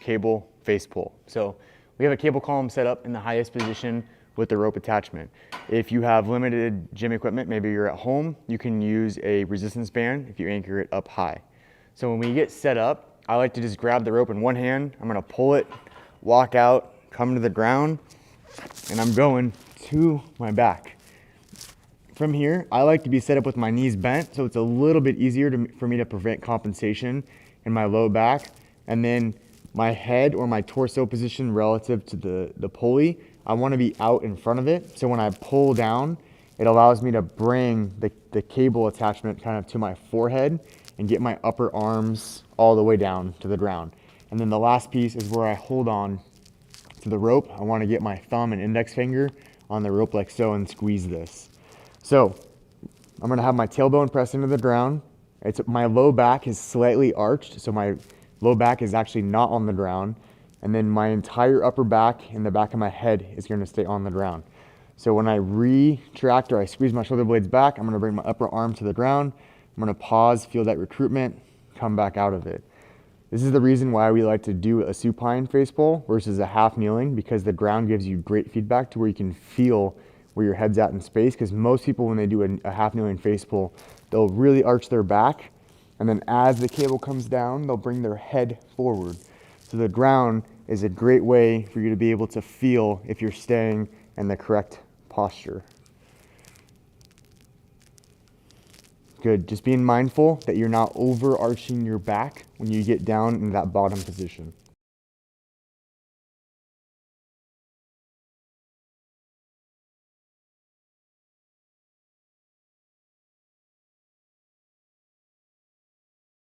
cable face pull. So we have a cable column set up in the highest position with the rope attachment. If you have limited gym equipment, maybe you're at home, you can use a resistance band if you anchor it up high. So when we get set up, I like to just grab the rope in one hand. I'm gonna pull it, walk out, come to the ground, and I'm going to my back. From here, I like to be set up with my knees bent, so it's a little bit easier for me to prevent compensation in my low back. And then my head or my torso position relative to the pulley, I want to be out in front of it. So when I pull down, it allows me to bring the cable attachment kind of to my forehead and get my upper arms all the way down to the ground. And then the last piece is where I hold on to the rope. I want to get my thumb and index finger on the rope like so and squeeze this. So I'm going to have my tailbone pressed into the ground. My low back is slightly arched, so my low back is actually not on the ground. And then my entire upper back and the back of my head is going to stay on the ground. So when I retract or I squeeze my shoulder blades back, I'm going to bring my upper arm to the ground. I'm going to pause, feel that recruitment, come back out of it. This is the reason why we like to do a supine face pull versus a half kneeling, because the ground gives you great feedback to where you can feel where your head's at in space. Because most people, when they do a half kneeling face pull, they'll really arch their back, and then as the cable comes down, they'll bring their head forward. So the ground is a great way for you to be able to feel if you're staying in the correct posture. Good, just being mindful that you're not overarching your back when you get down in that bottom position.